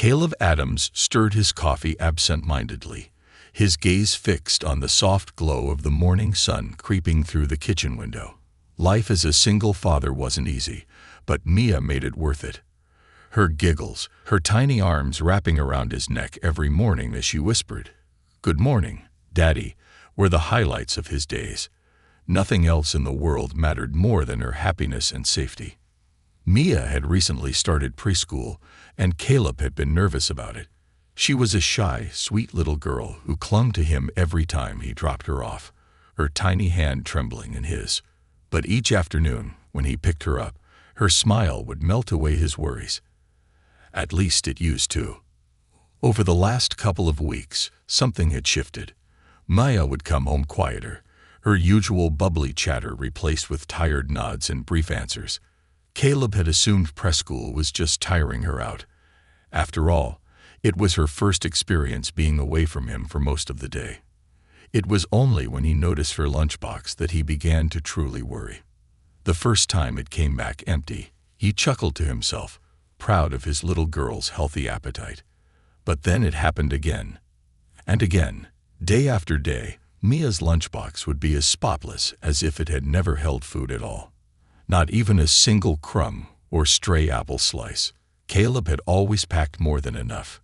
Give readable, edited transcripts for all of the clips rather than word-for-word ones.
Caleb Adams stirred his coffee absent-mindedly, his gaze fixed on the soft glow of the morning sun creeping through the kitchen window. Life as a single father wasn't easy, but Mia made it worth it. Her giggles, her tiny arms wrapping around his neck every morning as she whispered, "Good morning, Daddy," were the highlights of his days. Nothing else in the world mattered more than her happiness and safety. Mia had recently started preschool, and Caleb had been nervous about it. She was a shy, sweet little girl who clung to him every time he dropped her off, her tiny hand trembling in his. But each afternoon, when he picked her up, her smile would melt away his worries. At least it used to. Over the last couple of weeks, something had shifted. Maya would come home quieter, her usual bubbly chatter replaced with tired nods and brief answers. Caleb had assumed preschool was just tiring her out. After all, it was her first experience being away from him for most of the day. It was only when he noticed her lunchbox that he began to truly worry. The first time it came back empty, he chuckled to himself, proud of his little girl's healthy appetite. But then it happened again. And again, day after day, Mia's lunchbox would be as spotless as if it had never held food at all. Not even a single crumb or stray apple slice. Caleb had always packed more than enough.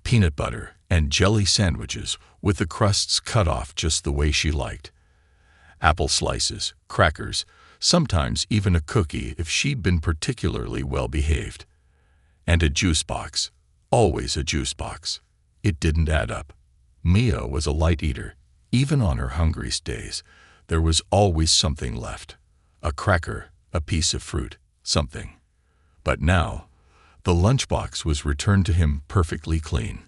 Peanut butter and jelly sandwiches with the crusts cut off just the way she liked. Apple slices, crackers, sometimes even a cookie if she'd been particularly well behaved. And a juice box. Always a juice box. It didn't add up. Mia was a light eater. Even on her hungriest days, there was always something left. A cracker, a piece of fruit, something. But now, the lunchbox was returned to him perfectly clean.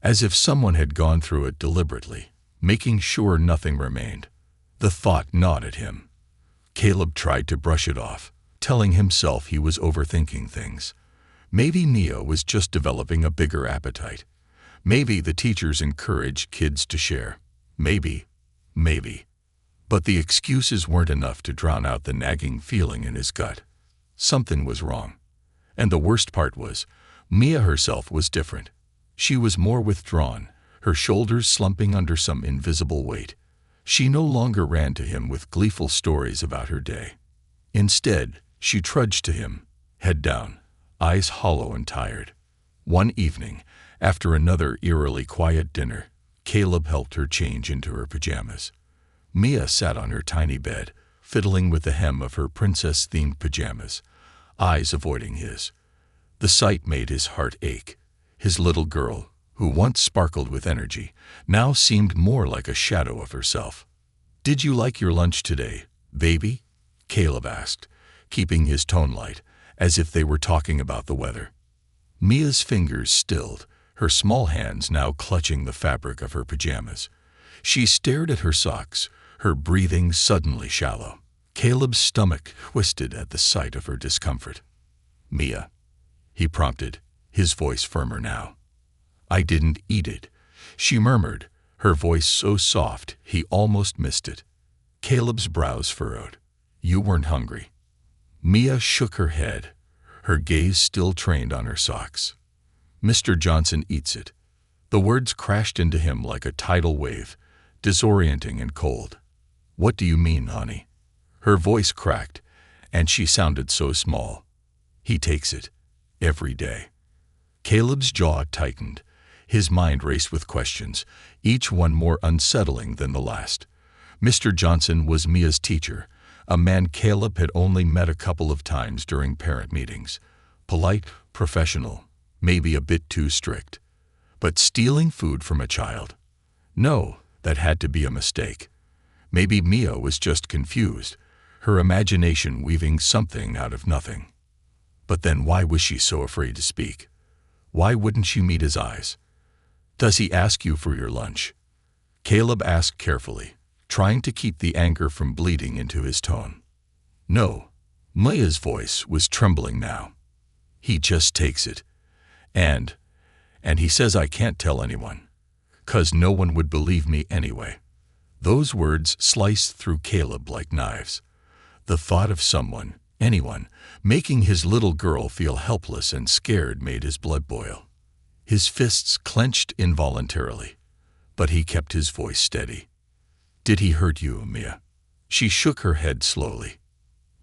As if someone had gone through it deliberately, making sure nothing remained. The thought gnawed at him. Caleb tried to brush it off, telling himself he was overthinking things. Maybe Mia was just developing a bigger appetite. Maybe the teachers encouraged kids to share. Maybe. But the excuses weren't enough to drown out the nagging feeling in his gut. Something was wrong. And the worst part was, Mia herself was different. She was more withdrawn, her shoulders slumping under some invisible weight. She no longer ran to him with gleeful stories about her day. Instead, she trudged to him, head down, eyes hollow and tired. One evening, after another eerily quiet dinner, Caleb helped her change into her pajamas. Mia sat on her tiny bed, fiddling with the hem of her princess-themed pajamas, eyes avoiding his. The sight made his heart ache. His little girl, who once sparkled with energy, now seemed more like a shadow of herself. "Did you like your lunch today, baby?" Caleb asked, keeping his tone light, as if they were talking about the weather. Mia's fingers stilled, her small hands now clutching the fabric of her pajamas. She stared at her socks, her breathing suddenly shallow. Caleb's stomach twisted at the sight of her discomfort. "Mia," he prompted, his voice firmer now. "I didn't eat it," she murmured, her voice so soft he almost missed it. Caleb's brows furrowed. "You weren't hungry." Mia shook her head, her gaze still trained on her socks. "Mr. Johnson eats it." The words crashed into him like a tidal wave, disorienting and cold. "What do you mean, honey?" Her voice cracked, and she sounded so small. "He takes it. Every day." Caleb's jaw tightened. His mind raced with questions, each one more unsettling than the last. Mr. Johnson was Mia's teacher, a man Caleb had only met a couple of times during parent meetings. Polite, professional, maybe a bit too strict. But stealing food from a child? No, that had to be a mistake. Maybe Mia was just confused, her imagination weaving something out of nothing. But then why was she so afraid to speak? Why wouldn't she meet his eyes? "Does he ask you for your lunch?" Caleb asked carefully, trying to keep the anger from bleeding into his tone. "No." Mia's voice was trembling now. "He just takes it. And he says I can't tell anyone. 'Cause no one would believe me anyway." Those words sliced through Caleb like knives. The thought of someone, anyone, making his little girl feel helpless and scared made his blood boil. His fists clenched involuntarily, but he kept his voice steady. "Did he hurt you, Mia?" She shook her head slowly.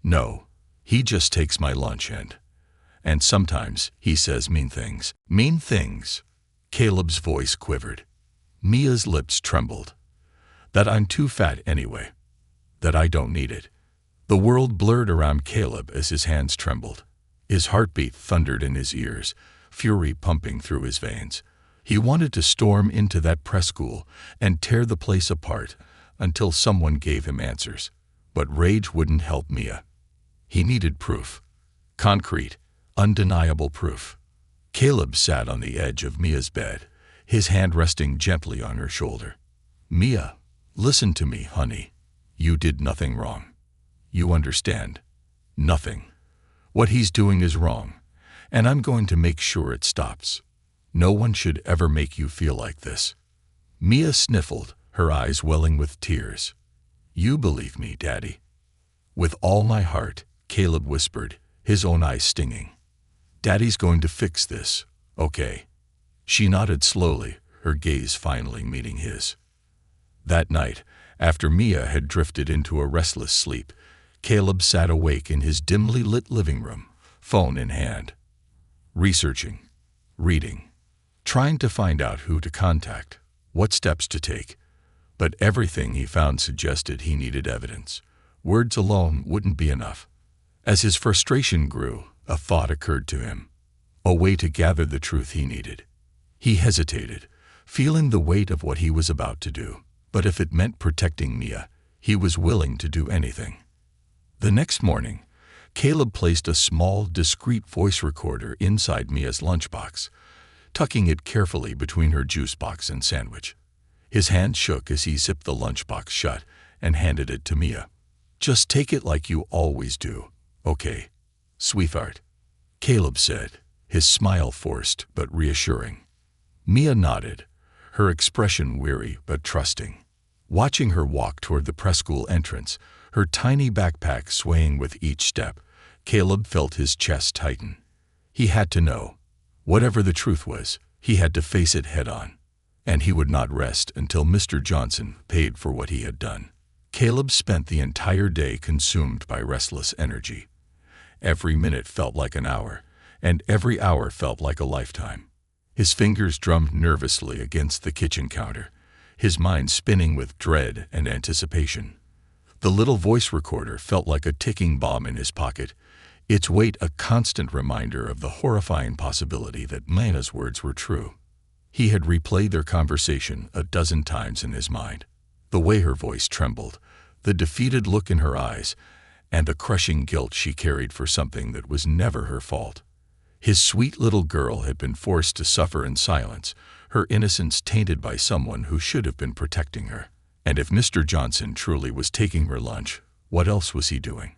"No, he just takes my lunch and sometimes he says mean things." "Mean things?" Caleb's voice quivered. Mia's lips trembled. "That I'm too fat anyway. That I don't need it." The world blurred around Caleb as his hands trembled. His heartbeat thundered in his ears, fury pumping through his veins. He wanted to storm into that press school and tear the place apart until someone gave him answers. But rage wouldn't help Mia. He needed proof. Concrete, undeniable proof. Caleb sat on the edge of Mia's bed, his hand resting gently on her shoulder. "Mia, listen to me, honey. You did nothing wrong. You understand? Nothing. What he's doing is wrong, and I'm going to make sure it stops. No one should ever make you feel like this." Mia sniffled, her eyes welling with tears. "You believe me, Daddy?" "With all my heart," Caleb whispered, his own eyes stinging. "Daddy's going to fix this, okay?" She nodded slowly, her gaze finally meeting his. That night, after Mia had drifted into a restless sleep, Caleb sat awake in his dimly lit living room, phone in hand. Researching, reading, trying to find out who to contact, what steps to take. But everything he found suggested he needed evidence. Words alone wouldn't be enough. As his frustration grew, a thought occurred to him. A way to gather the truth he needed. He hesitated, feeling the weight of what he was about to do. But if it meant protecting Mia, he was willing to do anything. The next morning, Caleb placed a small, discreet voice recorder inside Mia's lunchbox, tucking it carefully between her juice box and sandwich. His hand shook as he zipped the lunchbox shut and handed it to Mia. "Just take it like you always do, okay, sweetheart?" Caleb said, his smile forced but reassuring. Mia nodded, her expression weary but trusting. Watching her walk toward the preschool entrance, her tiny backpack swaying with each step, Caleb felt his chest tighten. He had to know. Whatever the truth was, he had to face it head-on. And he would not rest until Mr. Johnson paid for what he had done. Caleb spent the entire day consumed by restless energy. Every minute felt like an hour, and every hour felt like a lifetime. His fingers drummed nervously against the kitchen counter, his mind spinning with dread and anticipation. The little voice recorder felt like a ticking bomb in his pocket, its weight a constant reminder of the horrifying possibility that Mia's words were true. He had replayed their conversation a dozen times in his mind. The way her voice trembled, the defeated look in her eyes, and the crushing guilt she carried for something that was never her fault. His sweet little girl had been forced to suffer in silence, her innocence tainted by someone who should have been protecting her. And if Mr. Johnson truly was taking her lunch, what else was he doing?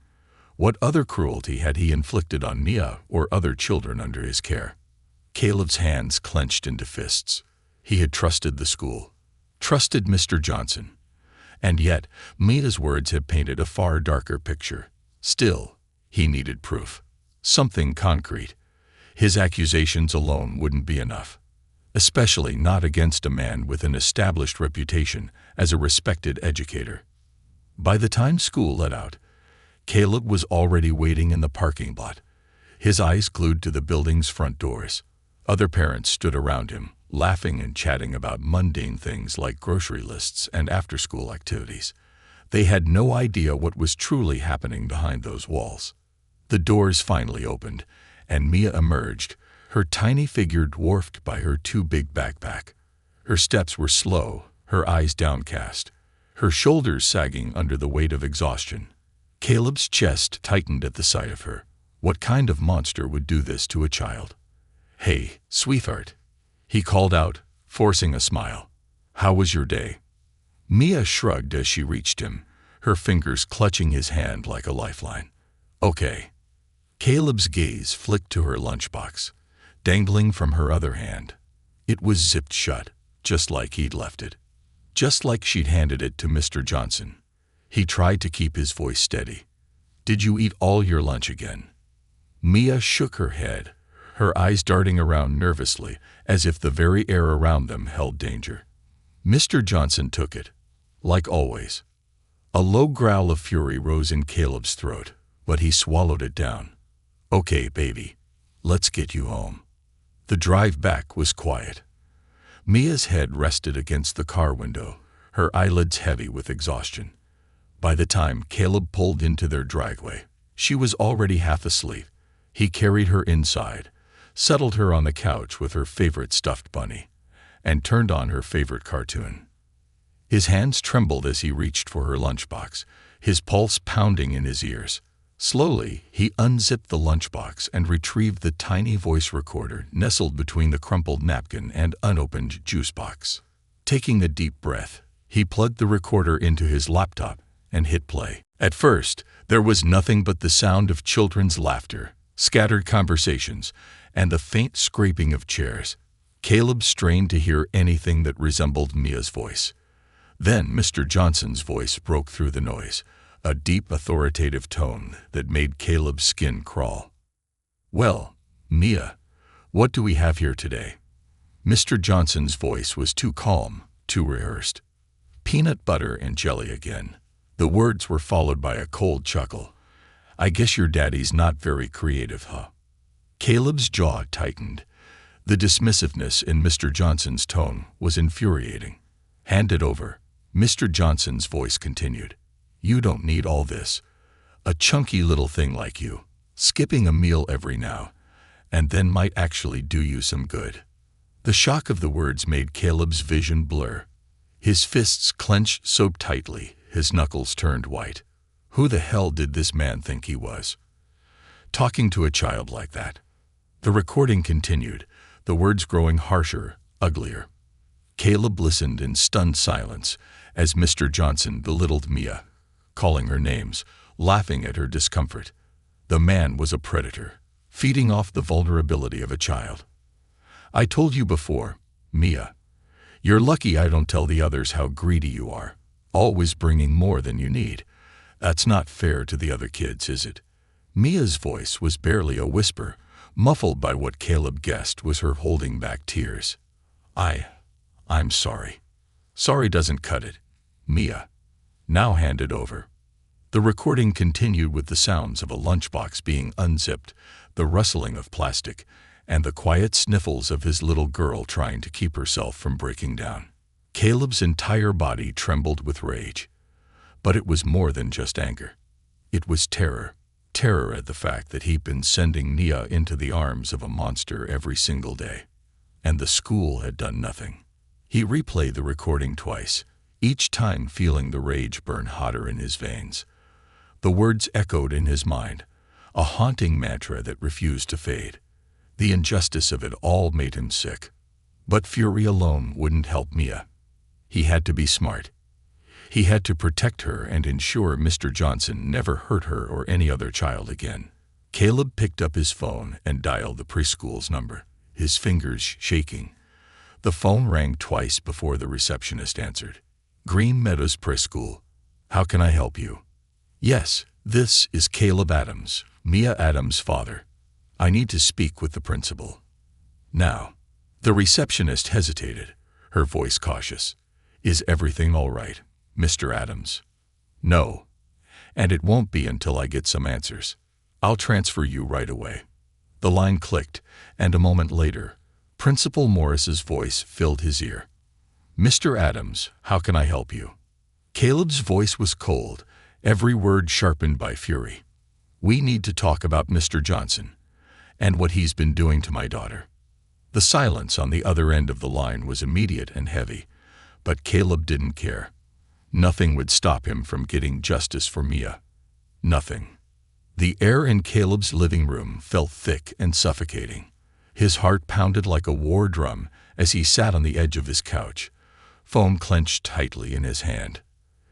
What other cruelty had he inflicted on Mia or other children under his care? Caleb's hands clenched into fists. He had trusted the school, trusted Mr. Johnson. And yet, Mia's words had painted a far darker picture. Still, he needed proof. Something concrete. His accusations alone wouldn't be enough, especially not against a man with an established reputation as a respected educator. By the time school let out, Caleb was already waiting in the parking lot, his eyes glued to the building's front doors. Other parents stood around him, laughing and chatting about mundane things like grocery lists and after-school activities. They had no idea what was truly happening behind those walls. The doors finally opened, and Mia emerged, her tiny figure dwarfed by her too big backpack. Her steps were slow, her eyes downcast, her shoulders sagging under the weight of exhaustion. Caleb's chest tightened at the sight of her. What kind of monster would do this to a child? "Hey, sweetheart," he called out, forcing a smile. "How was your day?" Mia shrugged as she reached him, her fingers clutching his hand like a lifeline. "Okay." Caleb's gaze flicked to her lunchbox, dangling from her other hand. It was zipped shut, just like he'd left it. Just like she'd handed it to Mr. Johnson. He tried to keep his voice steady. "Did you eat all your lunch again?" Mia shook her head, her eyes darting around nervously, as if the very air around them held danger. Mr. Johnson took it, like always. A low growl of fury rose in Caleb's throat, but he swallowed it down. "Okay, baby, let's get you home." The drive back was quiet. Mia's head rested against the car window, her eyelids heavy with exhaustion. By the time Caleb pulled into their driveway, she was already half asleep. He carried her inside, settled her on the couch with her favorite stuffed bunny, and turned on her favorite cartoon. His hands trembled as he reached for her lunchbox, his pulse pounding in his ears. Slowly, he unzipped the lunchbox and retrieved the tiny voice recorder nestled between the crumpled napkin and unopened juice box. Taking a deep breath, he plugged the recorder into his laptop and hit play. At first, there was nothing but the sound of children's laughter, scattered conversations, and the faint scraping of chairs. Caleb strained to hear anything that resembled Mia's voice. Then Mr. Johnson's voice broke through the noise, a deep, authoritative tone that made Caleb's skin crawl. "Well, Mia, what do we have here today?" Mr. Johnson's voice was too calm, too rehearsed. "Peanut butter and jelly again." The words were followed by a cold chuckle. "I guess your daddy's not very creative, huh?" Caleb's jaw tightened. The dismissiveness in Mr. Johnson's tone was infuriating. "Hand it over," Mr. Johnson's voice continued. "You don't need all this. A chunky little thing like you, skipping a meal every now and then might actually do you some good." The shock of the words made Caleb's vision blur. His fists clenched so tightly, his knuckles turned white. Who the hell did this man think he was? Talking to a child like that. The recording continued, the words growing harsher, uglier. Caleb listened in stunned silence as Mr. Johnson belittled Mia, calling her names, laughing at her discomfort. The man was a predator, feeding off the vulnerability of a child. "I told you before, Mia. You're lucky I don't tell the others how greedy you are, always bringing more than you need. That's not fair to the other kids, is it?" Mia's voice was barely a whisper, muffled by what Caleb guessed was her holding back tears. I'm sorry. Sorry doesn't cut it. Mia, now hand it over." The recording continued with the sounds of a lunchbox being unzipped, the rustling of plastic, and the quiet sniffles of his little girl trying to keep herself from breaking down. Caleb's entire body trembled with rage. But it was more than just anger. It was terror. Terror at the fact that he'd been sending Nia into the arms of a monster every single day. And the school had done nothing. He replayed the recording twice, each time feeling the rage burn hotter in his veins. The words echoed in his mind, a haunting mantra that refused to fade. The injustice of it all made him sick. But fury alone wouldn't help Mia. He had to be smart. He had to protect her and ensure Mr. Johnson never hurt her or any other child again. Caleb picked up his phone and dialed the preschool's number, his fingers shaking. The phone rang twice before the receptionist answered. "Green Meadows Preschool. How can I help you?" "Yes, this is Caleb Adams, Mia Adams' father. I need to speak with the principal." "Now." The receptionist hesitated, her voice cautious. "Is everything all right, Mr. Adams?" "No, and it won't be until I get some answers. I'll transfer you right away." The line clicked, and a moment later, Principal Morris's voice filled his ear. "Mr. Adams, how can I help you?" Caleb's voice was cold, every word sharpened by fury. "We need to talk about Mr. Johnson and what he's been doing to my daughter." The silence on the other end of the line was immediate and heavy, but Caleb didn't care. Nothing would stop him from getting justice for Mia. Nothing. The air in Caleb's living room felt thick and suffocating. His heart pounded like a war drum as he sat on the edge of his couch, phone clenched tightly in his hand.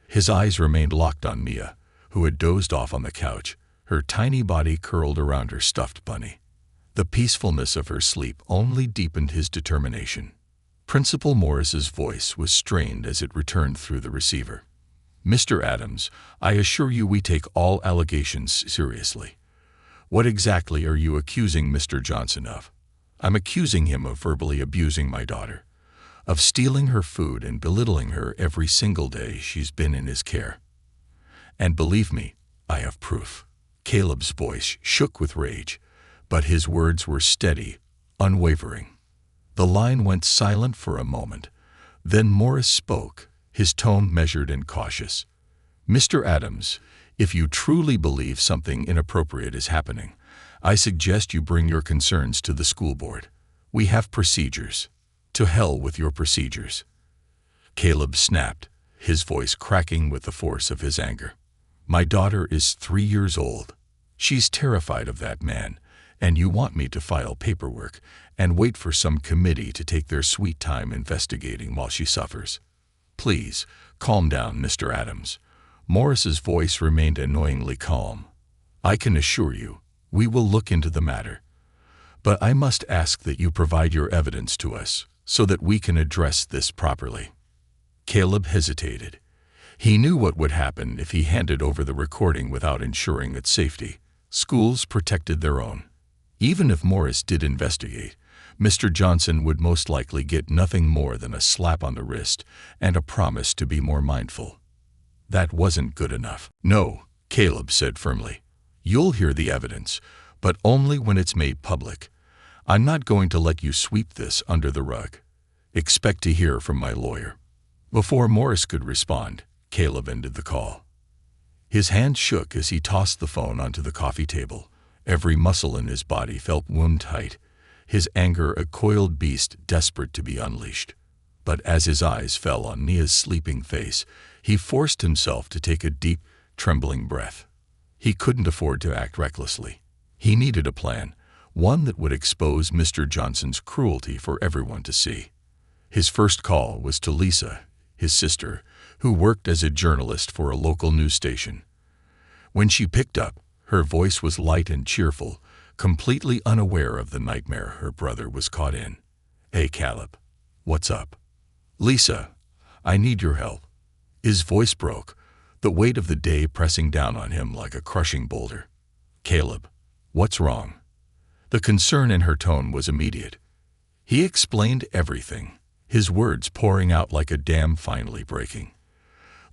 His eyes remained locked on Mia, who had dozed off on the couch, her tiny body curled around her stuffed bunny. The peacefulness of her sleep only deepened his determination. Principal Morris's voice was strained as it returned through the receiver. "Mr. Adams, I assure you we take all allegations seriously. What exactly are you accusing Mr. Johnson of?" I'm accusing him of verbally abusing my daughter, of stealing her food and belittling her every single day she's been in his care. And believe me, I have proof." Caleb's voice shook with rage, but his words were steady, unwavering. The line went silent for a moment. Then Morris spoke, his tone measured and cautious. "Mr. Adams, if you truly believe something inappropriate is happening, I suggest you bring your concerns to the school board. We have procedures. To hell with your procedures." Caleb snapped, his voice cracking with the force of his anger. "My daughter is 3 years old. She's terrified of that man, and you want me to file paperwork and wait for some committee to take their sweet time investigating while she suffers? Please, calm down, Mr. Adams." Morris's voice remained annoyingly calm. "I can assure you, we will look into the matter. But I must ask that you provide your evidence to us so that we can address this properly." Caleb hesitated. He knew what would happen if he handed over the recording without ensuring its safety. Schools protected their own. Even if Morris did investigate, Mr. Johnson would most likely get nothing more than a slap on the wrist and a promise to be more mindful. That wasn't good enough. "No," Caleb said firmly. "You'll hear the evidence, but only when it's made public. I'm not going to let you sweep this under the rug. Expect to hear from my lawyer." Before Morris could respond, Caleb ended the call. His hand shook as he tossed the phone onto the coffee table. Every muscle in his body felt wound-tight, his anger a coiled beast desperate to be unleashed. But as his eyes fell on Mia's sleeping face, he forced himself to take a deep, trembling breath. He couldn't afford to act recklessly. He needed a plan, one that would expose Mr. Johnson's cruelty for everyone to see. His first call was to Lisa, his sister, who worked as a journalist for a local news station. When she picked up, her voice was light and cheerful, completely unaware of the nightmare her brother was caught in. "Hey, Caleb. What's up?" "Lisa, I need your help." His voice broke, the weight of the day pressing down on him like a crushing boulder. "Caleb, what's wrong?" The concern in her tone was immediate. He explained everything, his words pouring out like a dam finally breaking.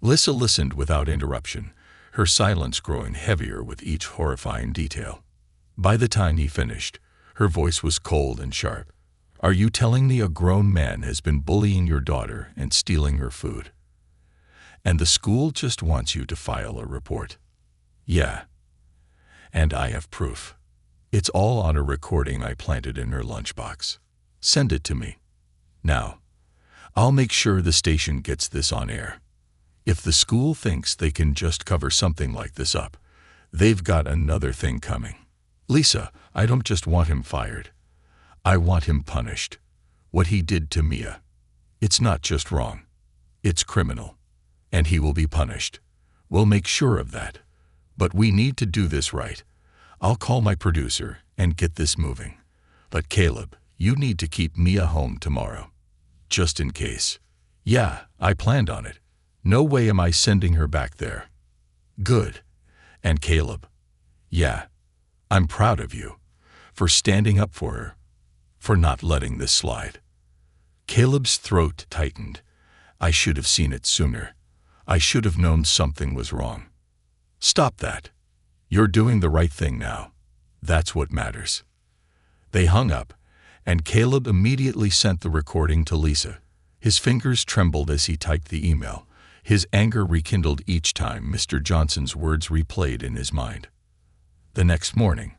Lisa listened without interruption, her silence growing heavier with each horrifying detail. By the time he finished, her voice was cold and sharp. "Are you telling me a grown man has been bullying your daughter and stealing her food? And the school just wants you to file a report?" "Yeah. And I have proof. It's all on a recording I planted in her lunchbox. Send it to me. Now, I'll make sure the station gets this on air. If the school thinks they can just cover something like this up, they've got another thing coming. Lisa, I don't just want him fired. I want him punished. What he did to Mia. It's not just wrong. It's criminal. And he will be punished. We'll make sure of that. But we need to do this right. I'll call my producer and get this moving. But Caleb, you need to keep Mia home tomorrow. Just in case." "Yeah, I planned on it. No way am I sending her back there." "Good. And Caleb, yeah, I'm proud of you, for standing up for her, for not letting this slide." Caleb's throat tightened. "I should have seen it sooner. I should have known something was wrong." "Stop that. You're doing the right thing now. That's what matters." They hung up, and Caleb immediately sent the recording to Lisa. His fingers trembled as he typed the email. His anger rekindled each time Mr. Johnson's words replayed in his mind. The next morning,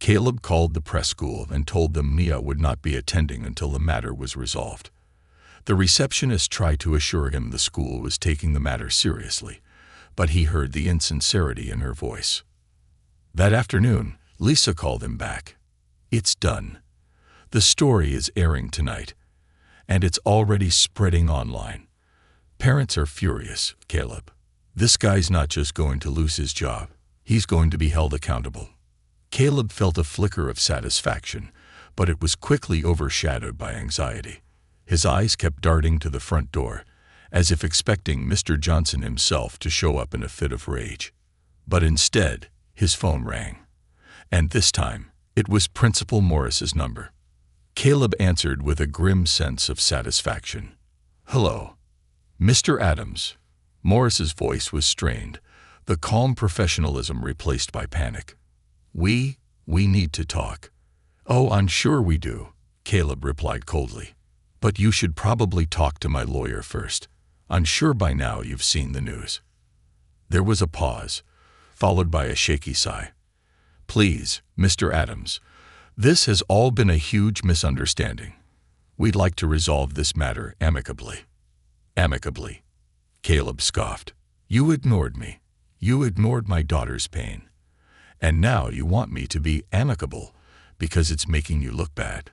Caleb called the press school and told them Mia would not be attending until the matter was resolved. The receptionist tried to assure him the school was taking the matter seriously, but he heard the insincerity in her voice. That afternoon, Lisa called him back. "It's done. The story is airing tonight, and it's already spreading online. Parents are furious, Caleb. This guy's not just going to lose his job, he's going to be held accountable." Caleb felt a flicker of satisfaction, but it was quickly overshadowed by anxiety. His eyes kept darting to the front door, as if expecting Mr. Johnson himself to show up in a fit of rage. But instead, his phone rang. And this time, it was Principal Morris's number. Caleb answered with a grim sense of satisfaction. "Hello, Mr. Adams." Morris's voice was strained, the calm professionalism replaced by panic. We need to talk." "Oh, I'm sure we do," Caleb replied coldly. "But you should probably talk to my lawyer first. I'm sure by now you've seen the news." There was a pause, followed by a shaky sigh. "Please, Mr. Adams, this has all been a huge misunderstanding. We'd like to resolve this matter amicably." "Amicably?" Caleb scoffed. "You ignored me. You ignored my daughter's pain. And now you want me to be amicable because it's making you look bad.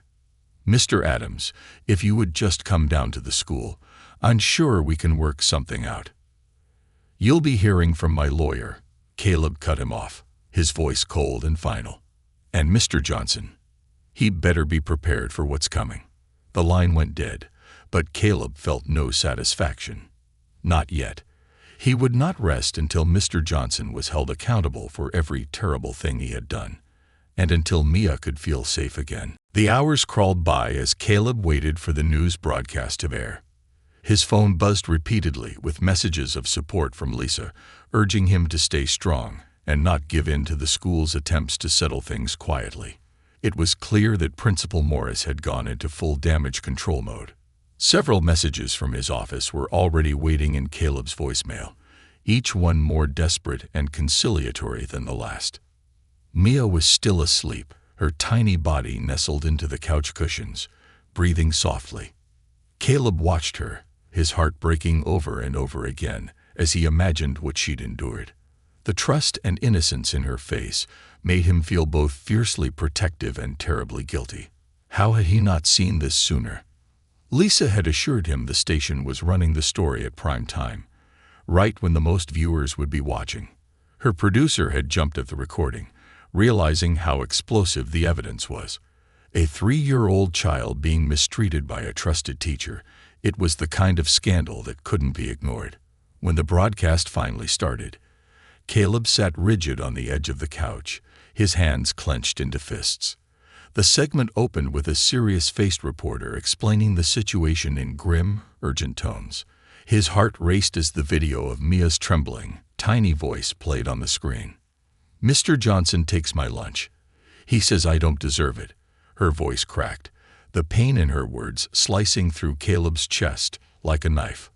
Mr. Adams, if you would just come down to the school, I'm sure we can work something out." "You'll be hearing from my lawyer," Caleb cut him off, his voice cold and final. "And Mr. Johnson, he'd better be prepared for what's coming." The line went dead, but Caleb felt no satisfaction. Not yet. He would not rest until Mr. Johnson was held accountable for every terrible thing he had done, and until Mia could feel safe again. The hours crawled by as Caleb waited for the news broadcast to air. His phone buzzed repeatedly with messages of support from Lisa, urging him to stay strong and not give in to the school's attempts to settle things quietly. It was clear that Principal Morris had gone into full damage control mode. Several messages from his office were already waiting in Caleb's voicemail, each one more desperate and conciliatory than the last. Mia was still asleep, her tiny body nestled into the couch cushions, breathing softly. Caleb watched her, his heart breaking over and over again as he imagined what she'd endured. The trust and innocence in her face made him feel both fiercely protective and terribly guilty. How had he not seen this sooner? Lisa had assured him the station was running the story at prime time, right when the most viewers would be watching. Her producer had jumped at the recording, realizing how explosive the evidence was. A 3-year-old child being mistreated by a trusted teacher, it was the kind of scandal that couldn't be ignored. When the broadcast finally started, Caleb sat rigid on the edge of the couch, his hands clenched into fists. The segment opened with a serious-faced reporter explaining the situation in grim, urgent tones. His heart raced as the video of Mia's trembling, tiny voice played on the screen. "Mr. Johnson takes my lunch. He says I don't deserve it." Her voice cracked, the pain in her words slicing through Caleb's chest like a knife.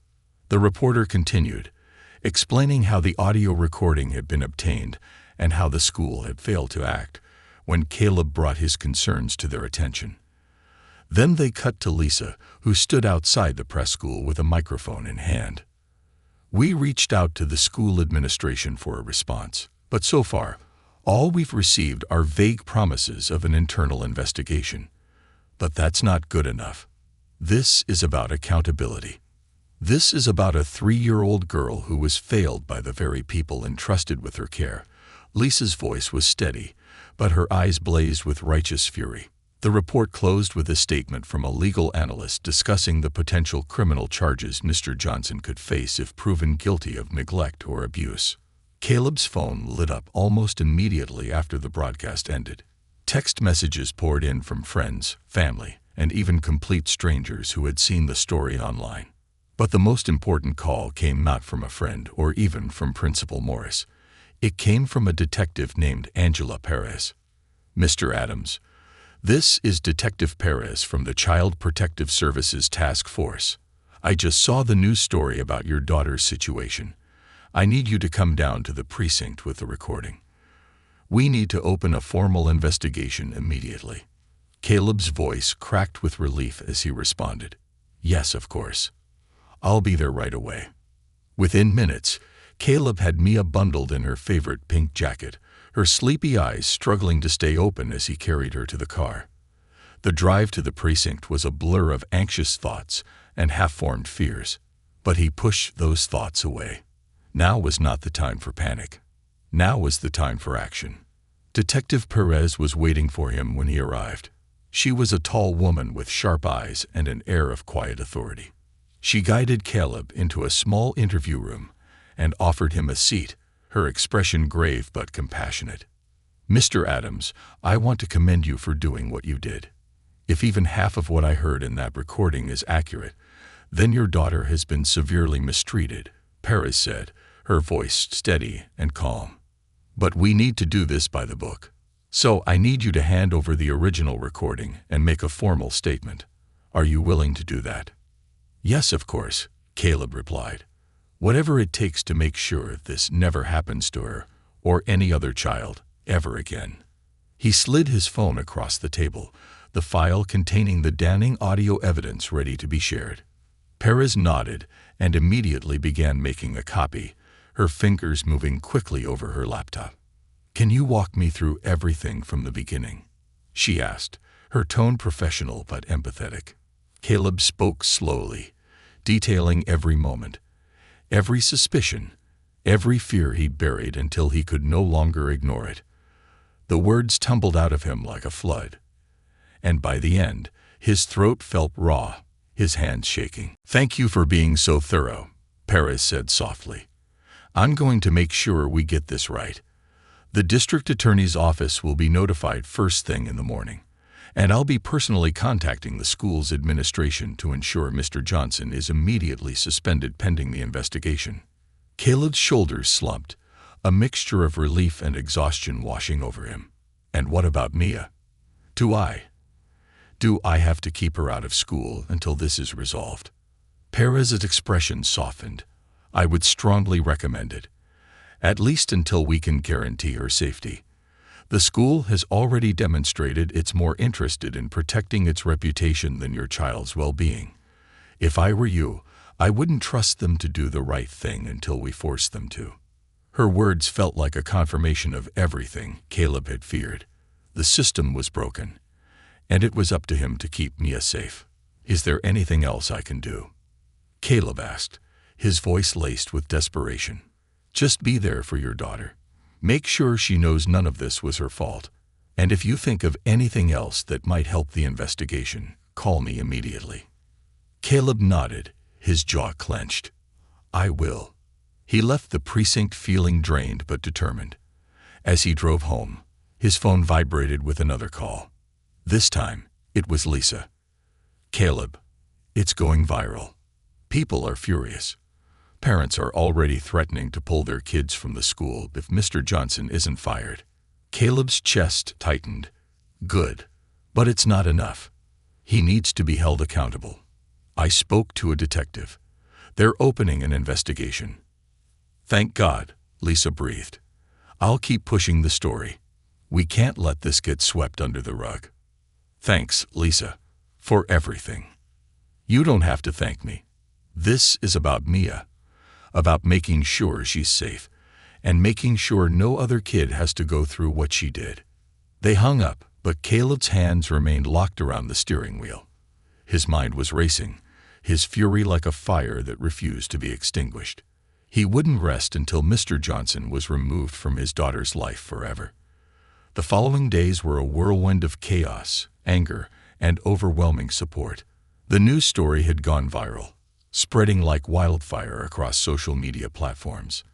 The reporter continued, explaining how the audio recording had been obtained and how the school had failed to act when Caleb brought his concerns to their attention. Then they cut to Lisa, who stood outside the press school with a microphone in hand. "We reached out to the school administration for a response, but so far, all we've received are vague promises of an internal investigation. But that's not good enough. This is about accountability. This is about a 3-year-old girl who was failed by the very people entrusted with her care." Lisa's voice was steady, but her eyes blazed with righteous fury. The report closed with a statement from a legal analyst discussing the potential criminal charges Mr. Johnson could face if proven guilty of neglect or abuse. Caleb's phone lit up almost immediately after the broadcast ended. Text messages poured in from friends, family, and even complete strangers who had seen the story online. But the most important call came not from a friend or even from Principal Morris. It came from a detective named Angela Perez. "Mr. Adams, this is Detective Perez from the Child Protective Services Task Force. I just saw the news story about your daughter's situation. I need you to come down to the precinct with the recording. We need to open a formal investigation immediately." Caleb's voice cracked with relief as he responded, "Yes, of course. I'll be there right away." Within minutes, Caleb had Mia bundled in her favorite pink jacket, her sleepy eyes struggling to stay open as he carried her to the car. The drive to the precinct was a blur of anxious thoughts and half-formed fears, but he pushed those thoughts away. Now was not the time for panic. Now was the time for action. Detective Perez was waiting for him when he arrived. She was a tall woman with sharp eyes and an air of quiet authority. She guided Caleb into a small interview room and offered him a seat, her expression grave but compassionate. "Mr. Adams, I want to commend you for doing what you did. If even half of what I heard in that recording is accurate, then your daughter has been severely mistreated, Perez said, her voice steady and calm. But we need to do this by the book. So I need you to hand over the original recording and make a formal statement. Are you willing to do that? Yes, of course, Caleb replied. Whatever it takes to make sure this never happens to her or any other child ever again. He slid his phone across the table, the file containing the damning audio evidence ready to be shared. Perez nodded and immediately began making a copy, her fingers moving quickly over her laptop. Can you walk me through everything from the beginning? She asked, her tone professional but empathetic. Caleb spoke slowly, detailing every moment, every suspicion, every fear he'd buried until he could no longer ignore it. The words tumbled out of him like a flood, and by the end, his throat felt raw, his hands shaking. Thank you for being so thorough, Perez said softly. I'm going to make sure we get this right. The district attorney's office will be notified first thing in the morning, and I'll be personally contacting the school's administration to ensure Mr. Johnson is immediately suspended pending the investigation. Caleb's shoulders slumped, a mixture of relief and exhaustion washing over him. And what about Mia? Do I have to keep her out of school until this is resolved? Perez's expression softened. I would strongly recommend it, at least until we can guarantee her safety. The school has already demonstrated it's more interested in protecting its reputation than your child's well-being. If I were you, I wouldn't trust them to do the right thing until we force them to. Her words felt like a confirmation of everything Caleb had feared. The system was broken, and it was up to him to keep Mia safe. Is there anything else I can do? Caleb asked, his voice laced with desperation. Just be there for your daughter. Make sure she knows none of this was her fault. And if you think of anything else that might help the investigation, call me immediately. Caleb nodded, his jaw clenched. I will. He left the precinct feeling drained but determined. As he drove home, his phone vibrated with another call. This time, it was Lisa. Caleb, it's going viral. People are furious. Parents are already threatening to pull their kids from the school if Mr. Johnson isn't fired. Caleb's chest tightened. Good. But it's not enough. He needs to be held accountable. I spoke to a detective. They're opening an investigation. Thank God, Lisa breathed. I'll keep pushing the story. We can't let this get swept under the rug. Thanks, Lisa, for everything. You don't have to thank me. This is about Mia, about making sure she's safe, and making sure no other kid has to go through what she did. They hung up, but Caleb's hands remained locked around the steering wheel. His mind was racing, his fury like a fire that refused to be extinguished. He wouldn't rest until Mr. Johnson was removed from his daughter's life forever. The following days were a whirlwind of chaos, anger, and overwhelming support. The news story had gone viral, spreading like wildfire across social media platforms.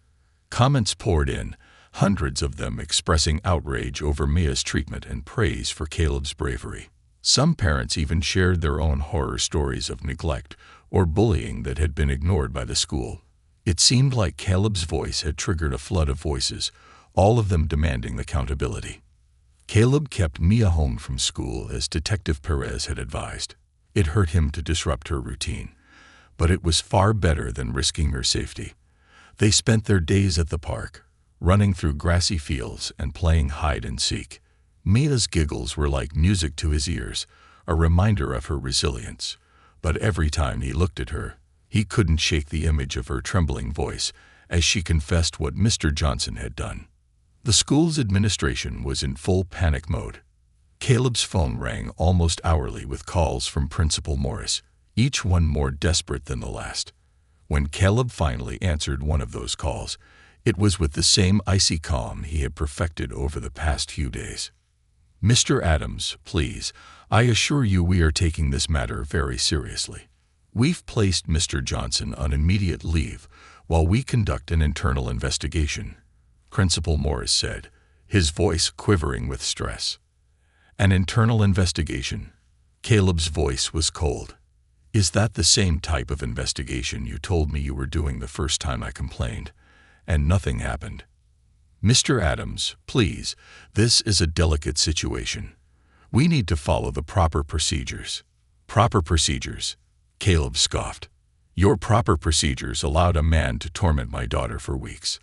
Comments poured in, hundreds of them expressing outrage over Mia's treatment and praise for Caleb's bravery. Some parents even shared their own horror stories of neglect or bullying that had been ignored by the school. It seemed like Caleb's voice had triggered a flood of voices, all of them demanding accountability. Caleb kept Mia home from school as Detective Perez had advised. It hurt him to disrupt her routine, but it was far better than risking her safety. They spent their days at the park, running through grassy fields and playing hide and seek. Mia's giggles were like music to his ears, a reminder of her resilience. But every time he looked at her, he couldn't shake the image of her trembling voice as she confessed what Mr. Johnson had done. The school's administration was in full panic mode. Caleb's phone rang almost hourly with calls from Principal Morris, each one more desperate than the last. When Caleb finally answered one of those calls, it was with the same icy calm he had perfected over the past few days. Mr. Adams, please, I assure you we are taking this matter very seriously. We've placed Mr. Johnson on immediate leave while we conduct an internal investigation, Principal Morris said, his voice quivering with stress. An internal investigation? Caleb's voice was cold. Is that the same type of investigation you told me you were doing the first time I complained, and nothing happened? Mr. Adams, please, this is a delicate situation. We need to follow the proper procedures. Proper procedures? Caleb scoffed. Your proper procedures allowed a man to torment my daughter for weeks.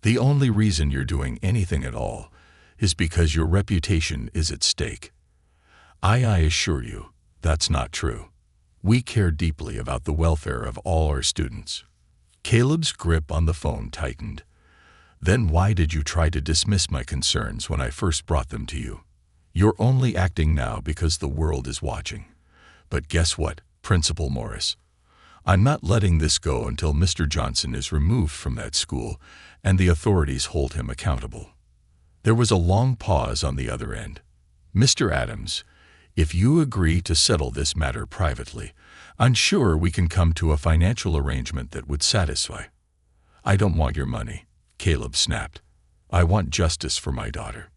The only reason you're doing anything at all is because your reputation is at stake. I assure you, that's not true. We care deeply about the welfare of all our students. Caleb's grip on the phone tightened. Then why did you try to dismiss my concerns when I first brought them to you? You're only acting now because the world is watching. But guess what, Principal Morris? I'm not letting this go until Mr. Johnson is removed from that school and the authorities hold him accountable. There was a long pause on the other end. Mr. Adams, if you agree to settle this matter privately, I'm sure we can come to a financial arrangement that would satisfy. I don't want your money, Caleb snapped. I want justice for my daughter.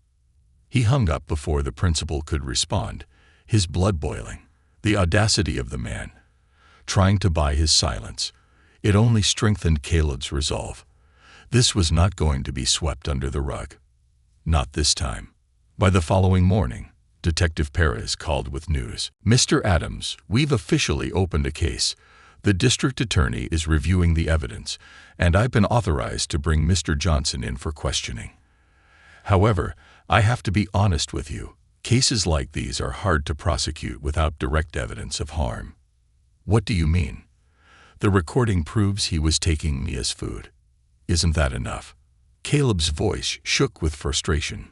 He hung up before the principal could respond, his blood boiling. The audacity of the man, trying to buy his silence. It only strengthened Caleb's resolve. This was not going to be swept under the rug. Not this time. By the following morning, Detective Perez called with news. Mr. Adams, we've officially opened a case. The district attorney is reviewing the evidence, and I've been authorized to bring Mr. Johnson in for questioning. However, I have to be honest with you. Cases like these are hard to prosecute without direct evidence of harm. What do you mean? The recording proves he was taking me as food. Isn't that enough? Caleb's voice shook with frustration.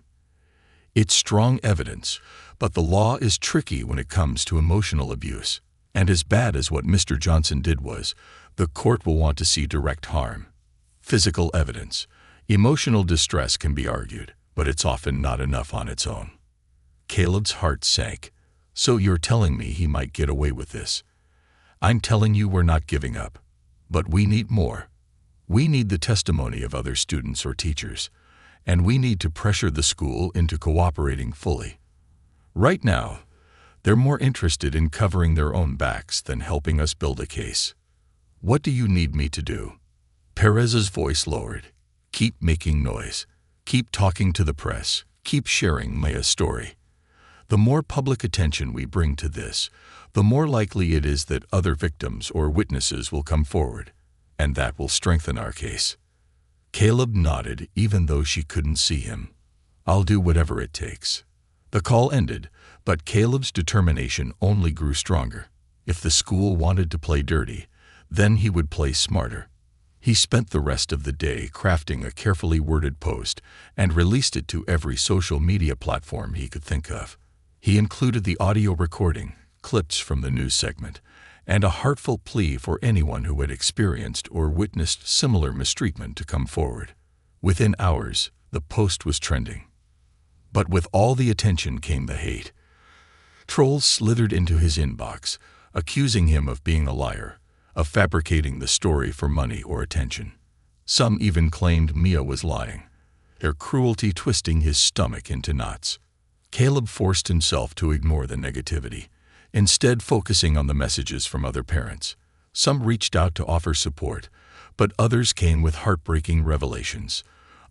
It's strong evidence, but the law is tricky when it comes to emotional abuse. And as bad as what Mr. Johnson did was, the court will want to see direct harm. Physical evidence. Emotional distress can be argued, but it's often not enough on its own. Caleb's heart sank. So you're telling me he might get away with this? I'm telling you we're not giving up. But we need more. We need the testimony of other students or teachers, and we need to pressure the school into cooperating fully. Right now, they're more interested in covering their own backs than helping us build a case. What do you need me to do? Perez's voice lowered. Keep making noise. Keep talking to the press. Keep sharing Maya's story. The more public attention we bring to this, the more likely it is that other victims or witnesses will come forward, and that will strengthen our case. Caleb nodded even though she couldn't see him. I'll do whatever it takes. The call ended, but Caleb's determination only grew stronger. If the school wanted to play dirty, then he would play smarter. He spent the rest of the day crafting a carefully worded post and released it to every social media platform he could think of. He included the audio recording, clips from the news segment, and a heartfelt plea for anyone who had experienced or witnessed similar mistreatment to come forward. Within hours, the post was trending. But with all the attention came the hate. Trolls slithered into his inbox, accusing him of being a liar, of fabricating the story for money or attention. Some even claimed Mia was lying, their cruelty twisting his stomach into knots. Caleb forced himself to ignore the negativity, instead focusing on the messages from other parents. Some reached out to offer support, but others came with heartbreaking revelations.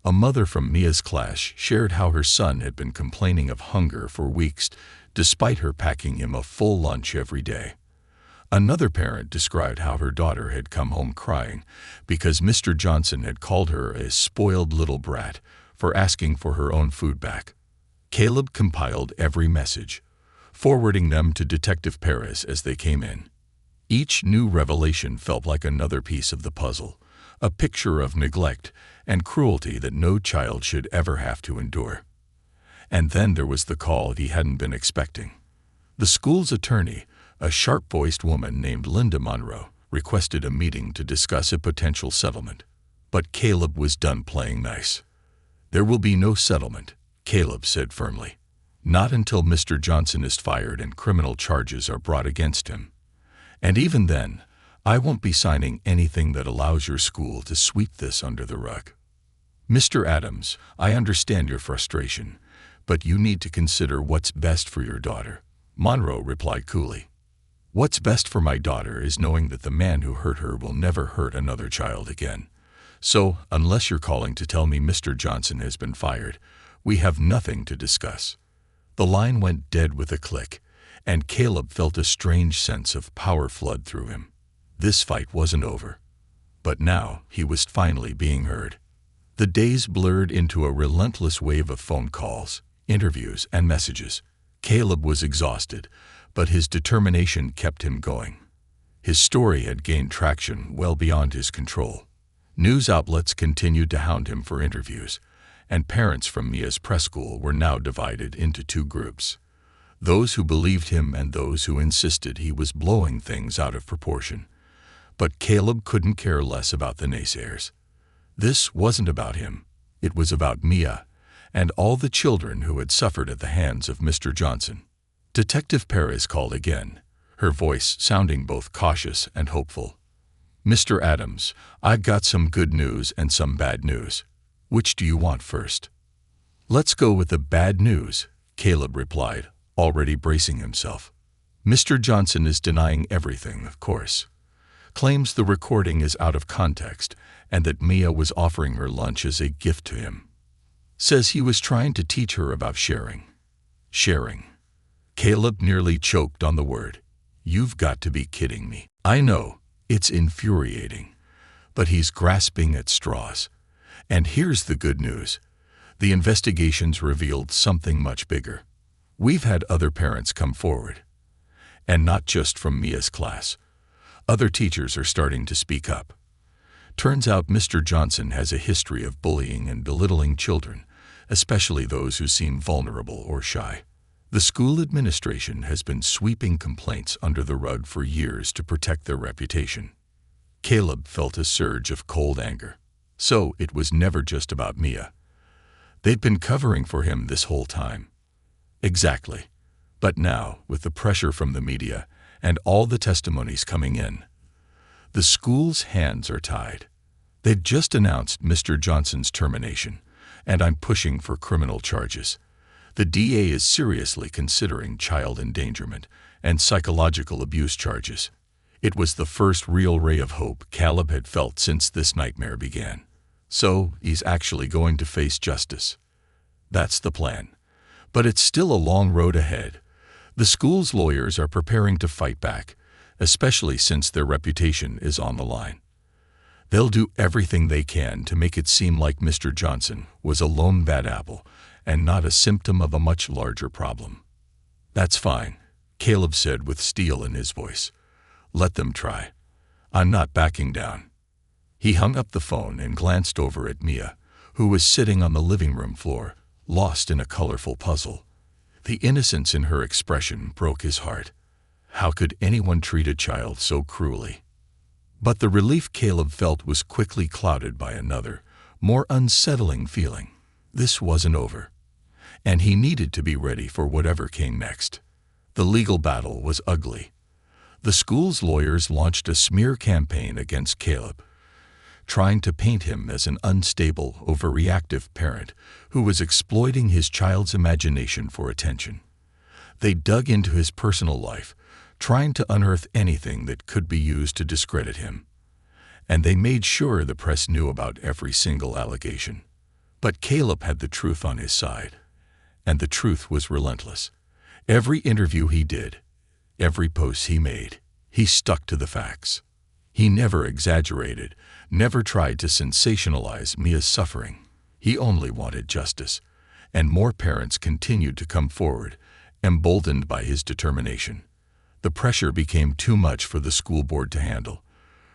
A mother from Mia's class shared how her son had been complaining of hunger for weeks, despite her packing him a full lunch every day. Another parent described how her daughter had come home crying because Mr. Johnson had called her a spoiled little brat for asking for her own food back. Caleb compiled every message, forwarding them to Detective Perez as they came in. Each new revelation felt like another piece of the puzzle, a picture of neglect and cruelty that no child should ever have to endure. And then there was the call he hadn't been expecting. The school's attorney, a sharp-voiced woman named Linda Monroe, requested a meeting to discuss a potential settlement. But Caleb was done playing nice. There will be no settlement, Caleb said firmly. Not until Mr. Johnson is fired and criminal charges are brought against him. And even then, I won't be signing anything that allows your school to sweep this under the rug. Mr. Adams, I understand your frustration, but you need to consider what's best for your daughter. Monroe replied coolly. What's best for my daughter is knowing that the man who hurt her will never hurt another child again. So, unless you're calling to tell me Mr. Johnson has been fired, we have nothing to discuss. The line went dead with a click, and Caleb felt a strange sense of power flood through him. This fight wasn't over. But now he was finally being heard. The days blurred into a relentless wave of phone calls, interviews, and messages. Caleb was exhausted, but his determination kept him going. His story had gained traction well beyond his control. News outlets continued to hound him for interviews, and parents from Mia's preschool were now divided into two groups: those who believed him and those who insisted he was blowing things out of proportion. But Caleb couldn't care less about the naysayers. This wasn't about him. It was about Mia and all the children who had suffered at the hands of Mr. Johnson. Detective Perez called again, her voice sounding both cautious and hopeful. Mr. Adams, I've got some good news and some bad news. Which do you want first? Let's go with the bad news, Caleb replied, already bracing himself. Mr. Johnson is denying everything, of course. Claims the recording is out of context and that Mia was offering her lunch as a gift to him. Says he was trying to teach her about sharing. Sharing. Caleb nearly choked on the word. You've got to be kidding me. I know, it's infuriating, but he's grasping at straws. And here's the good news. The investigations revealed something much bigger. We've had other parents come forward. And not just from Mia's class. Other teachers are starting to speak up. Turns out Mr. Johnson has a history of bullying and belittling children, especially those who seem vulnerable or shy. The school administration has been sweeping complaints under the rug for years to protect their reputation. Caleb felt a surge of cold anger. So it was never just about Mia. They'd been covering for him this whole time. Exactly. But now, with the pressure from the media and all the testimonies coming in, the school's hands are tied. They'd just announced Mr. Johnson's termination, and I'm pushing for criminal charges. The DA is seriously considering child endangerment and psychological abuse charges. It was the first real ray of hope Caleb had felt since this nightmare began. So he's actually going to face justice. That's the plan. But it's still a long road ahead. The school's lawyers are preparing to fight back, especially since their reputation is on the line. They'll do everything they can to make it seem like Mr. Johnson was a lone bad apple and not a symptom of a much larger problem. That's fine, Caleb said with steel in his voice. Let them try. I'm not backing down. He hung up the phone and glanced over at Mia, who was sitting on the living room floor, lost in a colorful puzzle. The innocence in her expression broke his heart. How could anyone treat a child so cruelly? But the relief Caleb felt was quickly clouded by another, more unsettling feeling. This wasn't over, and he needed to be ready for whatever came next. The legal battle was ugly. The school's lawyers launched a smear campaign against Caleb, trying to paint him as an unstable, overreactive parent who was exploiting his child's imagination for attention. They dug into his personal life, trying to unearth anything that could be used to discredit him. And they made sure the press knew about every single allegation. But Caleb had the truth on his side, and the truth was relentless. Every interview he did, every post he made, he stuck to the facts. He never exaggerated, never tried to sensationalize Mia's suffering. He only wanted justice, and more parents continued to come forward, emboldened by his determination. The pressure became too much for the school board to handle.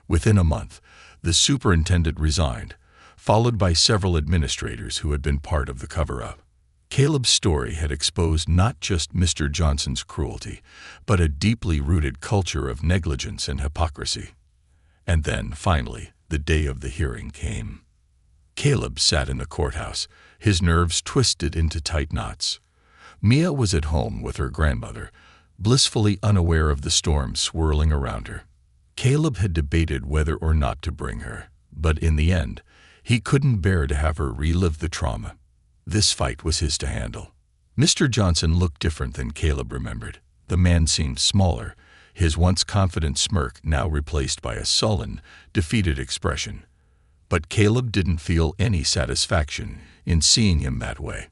Within a month, the superintendent resigned, followed by several administrators who had been part of the cover-up. Caleb's story had exposed not just Mr. Johnson's cruelty, but a deeply rooted culture of negligence and hypocrisy. And then, finally, the day of the hearing came. Caleb sat in the courthouse, his nerves twisted into tight knots. Mia was at home with her grandmother, blissfully unaware of the storm swirling around her. Caleb had debated whether or not to bring her, but in the end, he couldn't bear to have her relive the trauma. This fight was his to handle. Mr. Johnson looked different than Caleb remembered. The man seemed smaller, his once confident smirk now replaced by a sullen, defeated expression. But Caleb didn't feel any satisfaction in seeing him that way.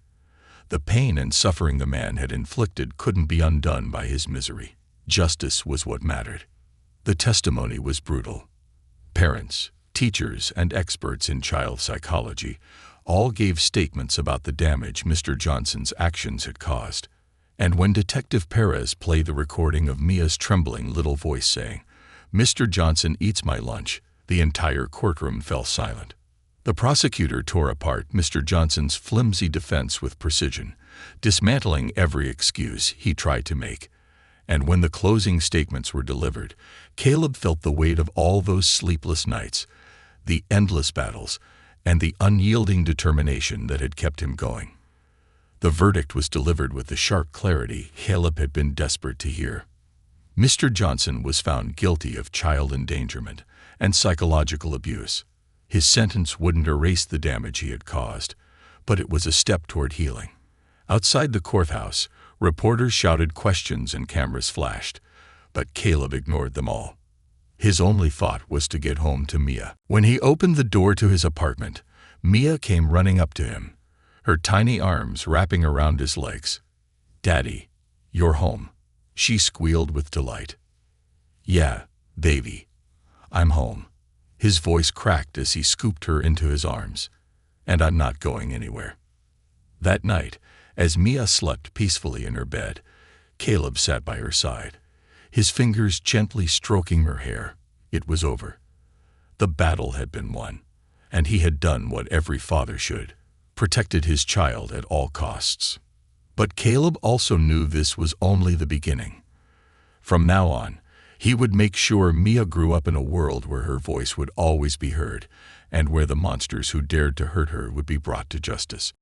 The pain and suffering the man had inflicted couldn't be undone by his misery. Justice was what mattered. The testimony was brutal. Parents, teachers, and experts in child psychology all gave statements about the damage Mr. Johnson's actions had caused. And when Detective Perez played the recording of Mia's trembling little voice saying, "Mr. Johnson eats my lunch," the entire courtroom fell silent. The prosecutor tore apart Mr. Johnson's flimsy defense with precision, dismantling every excuse he tried to make. And when the closing statements were delivered, Caleb felt the weight of all those sleepless nights, the endless battles, and the unyielding determination that had kept him going. The verdict was delivered with the sharp clarity Caleb had been desperate to hear. Mr. Johnson was found guilty of child endangerment and psychological abuse. His sentence wouldn't erase the damage he had caused, but it was a step toward healing. Outside the courthouse, reporters shouted questions and cameras flashed, but Caleb ignored them all. His only thought was to get home to Mia. When he opened the door to his apartment, Mia came running up to him, her tiny arms wrapping around his legs. "Daddy, you're home," she squealed with delight. "Yeah, baby, I'm home." His voice cracked as he scooped her into his arms. "And I'm not going anywhere." That night, as Mia slept peacefully in her bed, Caleb sat by her side, his fingers gently stroking her hair. It was over. The battle had been won, and he had done what every father should, protected his child at all costs. But Caleb also knew this was only the beginning. From now on, he would make sure Mia grew up in a world where her voice would always be heard, and where the monsters who dared to hurt her would be brought to justice.